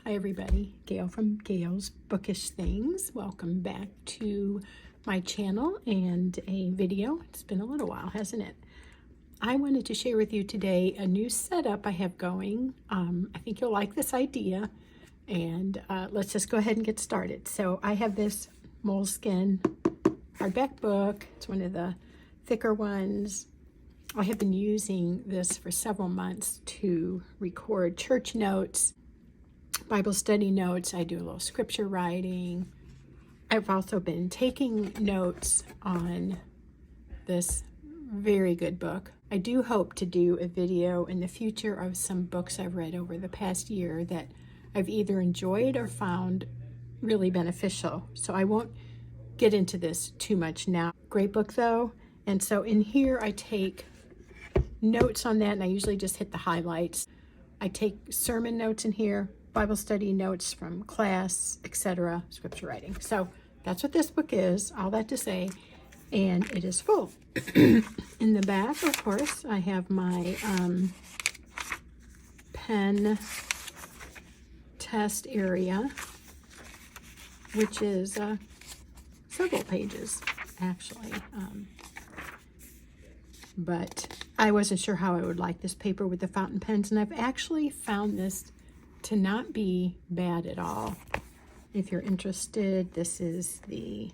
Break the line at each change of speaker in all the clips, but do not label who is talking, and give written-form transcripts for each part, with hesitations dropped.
Hi everybody, Gail from Gail's Bookish Things. Welcome back to my channel and a video. It's been a little while, hasn't it? I wanted to share with you today a new setup I have going. I think you'll like this idea, and let's just go ahead and get started. So I have this moleskin hardback book. It's one of the thicker ones. I have been using this for several months to record church notes, Bible study notes. I do a little scripture writing. I've also been taking notes on this very good book. I do hope to do a video in the future of some books I've read over the past year that I've either enjoyed or found really beneficial. So I won't get into this too much now. Great book though. And so in here I take notes on that, and I usually just hit the highlights. I take sermon notes in here, Bible study notes from class, etc., scripture writing. So that's what this book is, all that to say, and it is full. In the back, of course, I have my pen test area, which is several pages, actually. But I wasn't sure how I would like this paper with the fountain pens, and I've actually found this to not be bad at all. If you're interested, this is the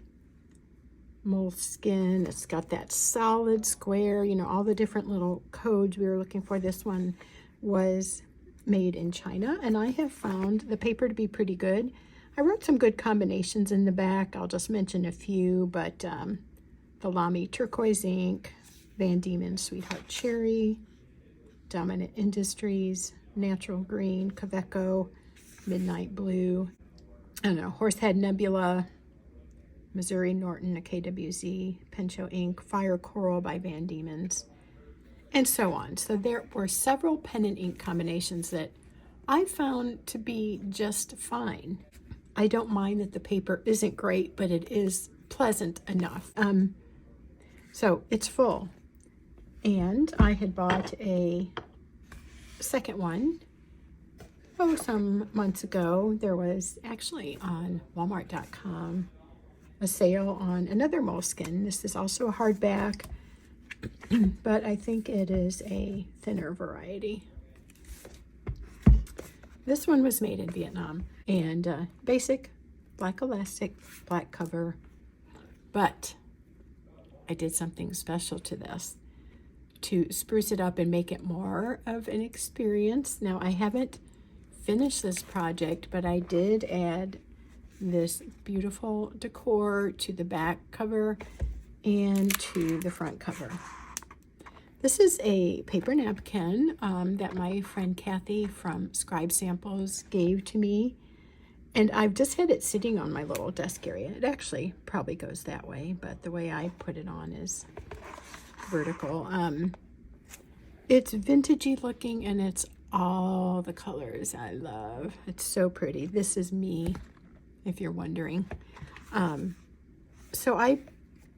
moleskin. It's got that solid square, you know, all the different little codes we were looking for. This one was made in China, and I have found the paper to be pretty good. I wrote some good combinations in the back. I'll just mention a few, but the Lamy turquoise ink, Van Diemen Sweetheart Cherry, Dominant Industries, Natural Green, Kaveco, Midnight Blue, I don't know, Horsehead Nebula, Missouri Norton, a KWZ, Pincho Ink, Fire Coral by Van Diemen's, and so on. So there were several pen and ink combinations that I found to be just fine. I don't mind that the paper isn't great, but it is pleasant enough. So it's full. And I had bought a second one, some months ago. There was actually on Walmart.com a sale on another moleskin. This is also a hardback, but I think it is a thinner variety. This one was made in Vietnam, and basic black elastic, black cover, but I did something special to this to spruce it up and make it more of an experience. Now, I haven't finished this project, but I did add this beautiful decor to the back cover and to the front cover. This is a paper napkin that my friend Kathy from Scribe Samples gave to me, and I've just had it sitting on my little desk area. It actually probably goes that way, but the way I put it on is vertical. It's vintagey looking, and it's all the colors I love. It's so pretty. This is me, if you're wondering. So I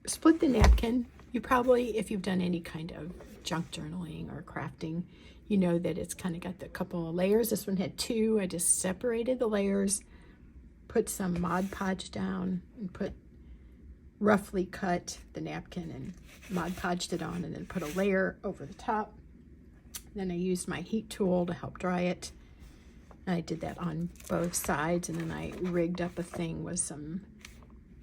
split the napkin. You probably, if you've done any kind of junk journaling or crafting, you know that it's kind of got the couple of layers. This one had two. I just separated the layers, put some Mod Podge down, and roughly cut the napkin and Mod Podged it on, and then put a layer over the top. Then I used my heat tool to help dry it. And I did that on both sides, and then I rigged up a thing with some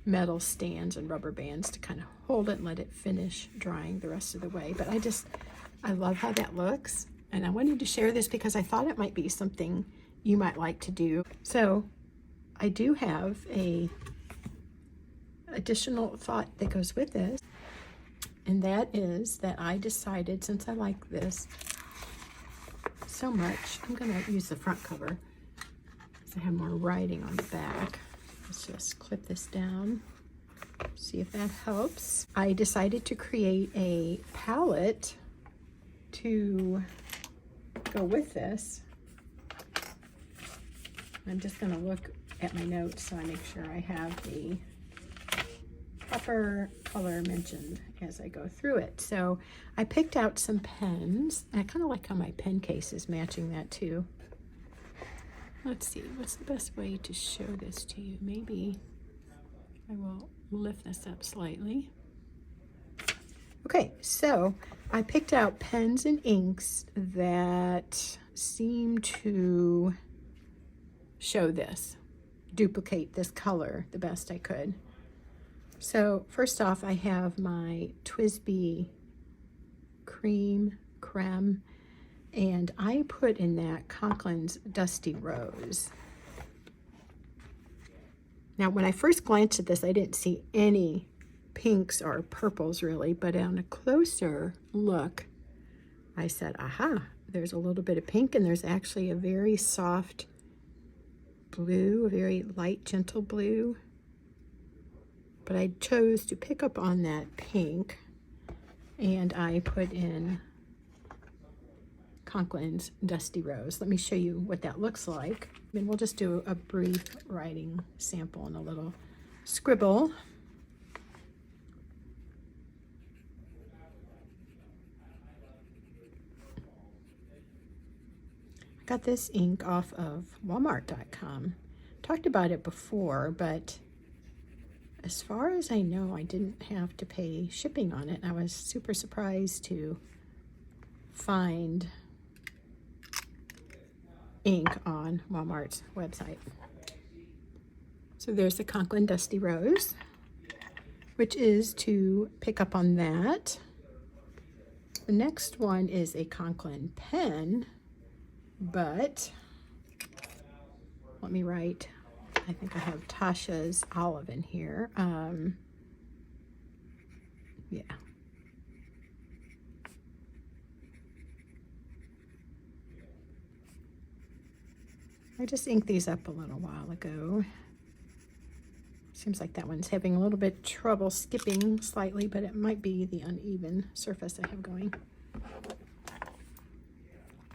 metal stands and rubber bands to kind of hold it and let it finish drying the rest of the way. But I love how that looks, and I wanted to share this because I thought it might be something you might like to do. So I do have a additional thought that goes with this, and that is that I decided, since I like this so much, I'm going to use the front cover because I have more writing on the back. Let's just clip this down, see if that helps. I decided to create a palette to go with this. I'm just going to look at my notes so I make sure I have the proper color mentioned as I go through it. So I picked out some pens, and I kind of like how my pen case is matching that too. let's see, what's the best way to show this to you? Maybe I will lift this up slightly. Okay, so I picked out pens and inks that seem to show this, duplicate this color the best I could. So first off, I have my TWSBI creme, and I put in that Conklin's Dusty Rose. Now, when I first glanced at this, I didn't see any pinks or purples really, but on a closer look, I said, aha, there's a little bit of pink, and there's actually a very soft blue, a very light, gentle blue. But I chose to pick up on that pink, and I put in Conklin's Dusty Rose. Let me show you what that looks like. And we'll just do a brief writing sample and a little scribble. I got this ink off of Walmart.com. Talked about it before, but as far as I know, I didn't have to pay shipping on it. I was super surprised to find ink on Walmart's website. So there's the Conklin Dusty Rose, which is to pick up on that. The next one is a Conklin pen, but let me write. I think I have Tasha's Olive in here. Yeah. I just inked these up a little while ago. Seems like that one's having a little bit trouble skipping slightly, but it might be the uneven surface I have going.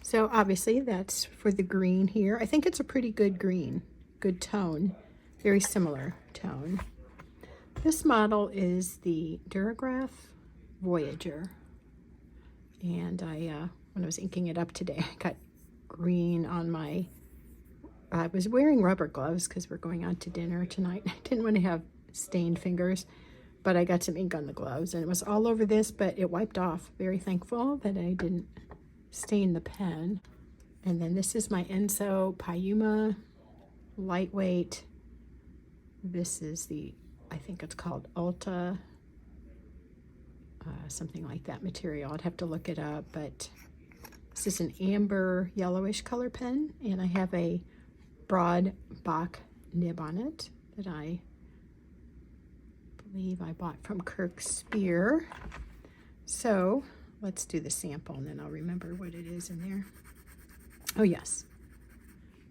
So obviously that's for the green here. I think it's a pretty good green, good tone, very similar tone. This model is the Duragraph Voyager. And when I was inking it up today, I got green on my, I was wearing rubber gloves because we're going out to dinner tonight. I didn't want to have stained fingers, but I got some ink on the gloves and it was all over this, but it wiped off. Very thankful that I didn't stain the pen. And then this is my Enso Payuma lightweight. This is the, I think it's called Ulta, something like that material. I'd have to look it up, but this is an amber yellowish color pen, and I have a broad Bach nib on it that I believe I bought from Kirk Spear. So let's do the sample and then I'll remember what it is in there. Oh yes,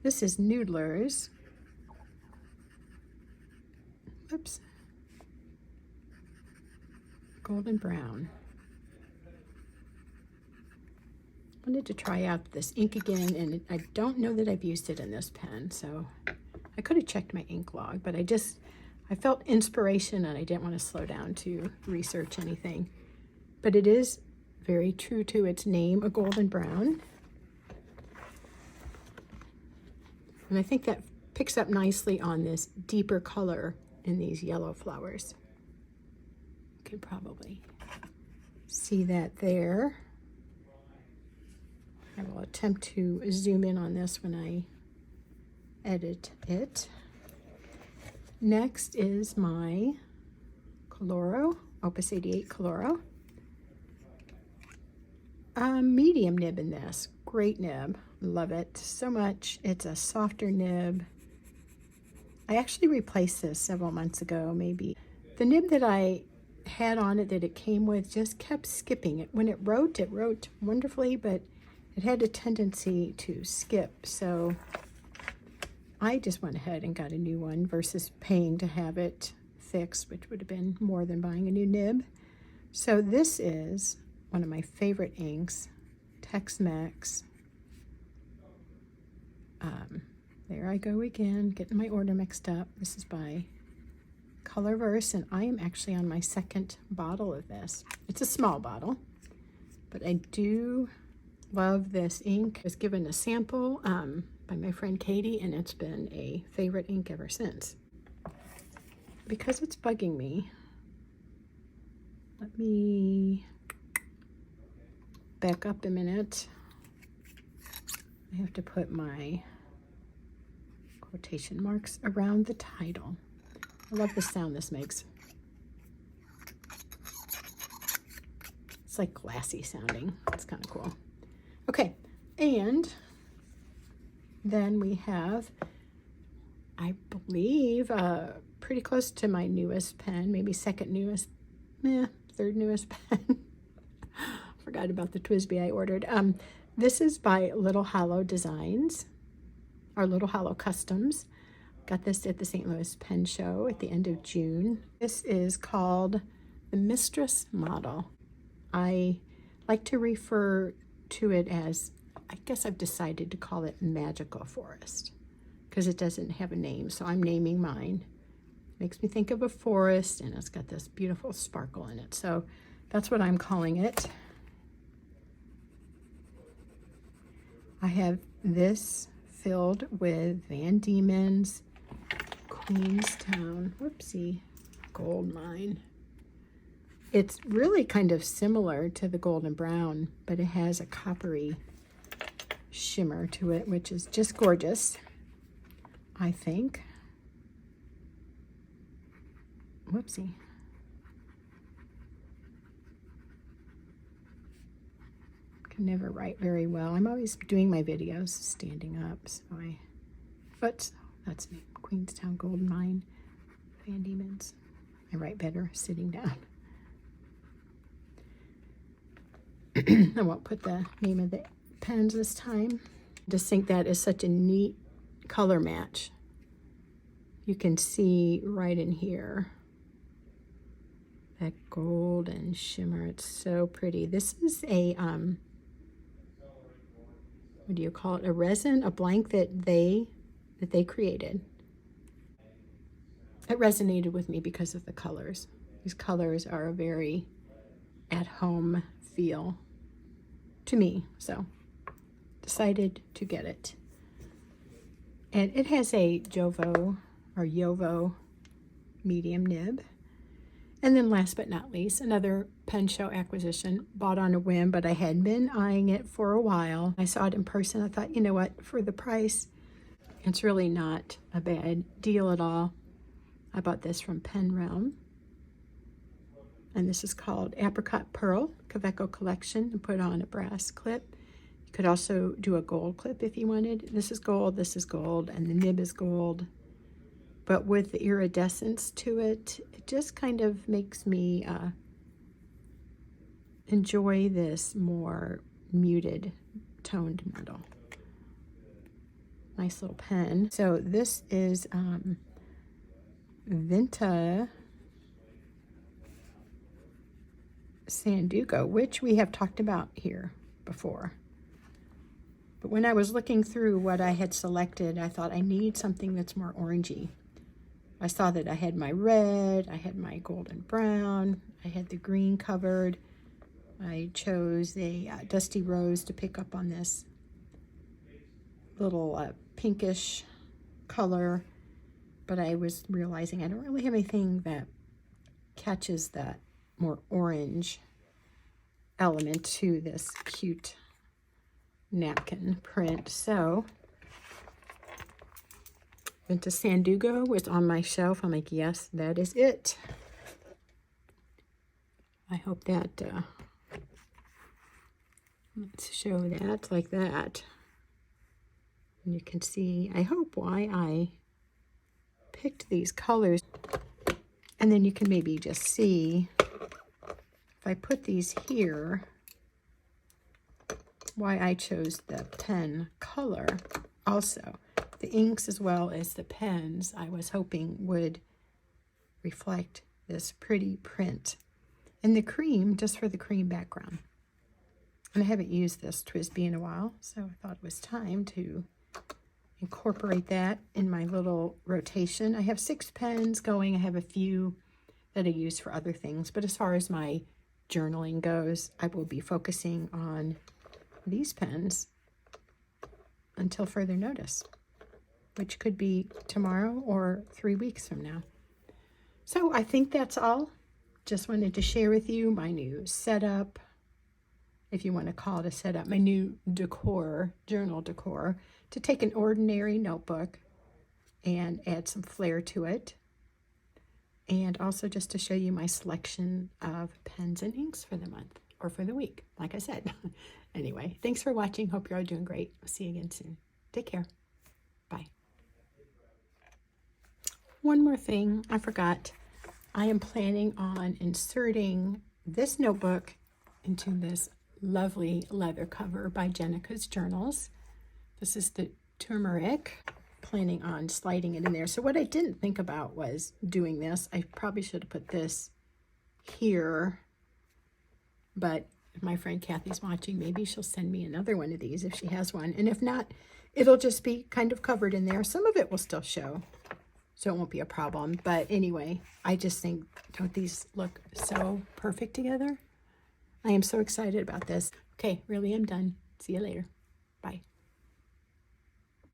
this is Noodler's. Oops. Golden brown. Wanted to try out this ink again, and I don't know that I've used it in this pen, so I could have checked my ink log, but I felt inspiration and I didn't want to slow down to research anything. But it is very true to its name, a golden brown. And I think that picks up nicely on this deeper color in these yellow flowers. You can probably see that there. I will attempt to zoom in on this when I edit it. Next is my Coloro, Opus 88 Coloro. Medium nib in this. Great nib. Love it so much. It's a softer nib. I actually replaced this several months ago, maybe. The nib that I had on it that it came with just kept skipping. It when it wrote wonderfully, but it had a tendency to skip. So I just went ahead and got a new one versus paying to have it fixed, which would have been more than buying a new nib. So this is one of my favorite inks, Tex-Mex. There I go again, getting my order mixed up. This is by Colorverse, and I am actually on my second bottle of this. It's a small bottle, but I do love this ink. I was given a sample by my friend Katie, and it's been a favorite ink ever since. Because it's bugging me, let me back up a minute. I have to put my quotation marks around the title. I love the sound this makes. It's like glassy sounding. It's kind of cool. Okay, and then we have, I believe, pretty close to my newest pen, maybe second newest, third newest pen. Forgot about the TWSBI I ordered. This is by Little Hollow Designs, or Little Hollow Customs. Got this at the St. Louis Pen Show at the end of June. This is called the Mistress Model. I like to refer to it as, I guess I've decided to call it Magical Forest because it doesn't have a name, so I'm naming mine. Makes me think of a forest, and it's got this beautiful sparkle in it, so that's what I'm calling it. I have this filled with Van Diemen's Queenstown, whoopsie, gold mine. It's really kind of similar to the golden brown, but it has a coppery shimmer to it, which is just gorgeous, I think. Whoopsie. Can never write very well. I'm always doing my videos standing up, so but that's me. Queenstown Golden Mine, Van Diemen's. I write better sitting down. I won't put the name of the pens this time. I just think that is such a neat color match. You can see right in here that golden shimmer. It's so pretty. This is a what do you call it? A resin, a blank that they created. It resonated with me because of the colors. These colors are a very at-home feel to me, so decided to get it. And it has a Jovo or Yovo medium nib. And then last but not least, another Pen Show acquisition, bought on a whim, but I had been eyeing it for a while. I saw it in person. I thought, you know what, for the price, it's really not a bad deal at all. I bought this from Pen Realm. And this is called Apricot Pearl Kaveco Collection, and put on a brass clip. You could also do a gold clip if you wanted. This is gold, and the nib is gold. But with the iridescence to it, it just kind of makes me enjoy this more muted toned metal. Nice little pen. So this is Vinta Sandugo, which we have talked about here before. But when I was looking through what I had selected, I thought I need something that's more orangey. I saw that I had my red, I had my golden brown, I had the green covered. I chose a dusty rose to pick up on this little pinkish color, but I was realizing I don't really have anything that catches that more orange element to this cute napkin print. So Vinta Sandugo was on my shelf. I'm like, yes, that is it. I hope that, let's show that like that. And you can see, I hope, why I picked these colors. And then you can maybe just see, if I put these here, why I chose the pen color also. The inks as well as the pens I was hoping would reflect this pretty print. And the cream, just for the cream background. And I haven't used this TWSBI in a while, so I thought it was time to incorporate that in my little rotation. I have 6 pens going. I have a few that I use for other things, but as far as my journaling goes, I will be focusing on these pens. until further notice, which could be tomorrow or 3 weeks from now. So I think that's all. Just wanted to share with you my new setup, if you want to call it a setup, my new decor, journal decor, to take an ordinary notebook and add some flair to it. And also just to show you my selection of pens and inks for the month or for the week, like I said. Anyway, thanks for watching. Hope you're all doing great. I'll see you again soon. Take care. Bye. One more thing I forgot. I am planning on inserting this notebook into this lovely leather cover by Jenica's Journals. This is the turmeric. Planning on sliding it in there. So what I didn't think about was doing this. I probably should have put this here, but if my friend Kathy's watching, maybe she'll send me another one of these if she has one. And if not, it'll just be kind of covered in there. Some of it will still show, so it won't be a problem. But anyway, I just think, don't these look so perfect together? I am so excited about this. Okay, really, I'm done. See you later. Bye.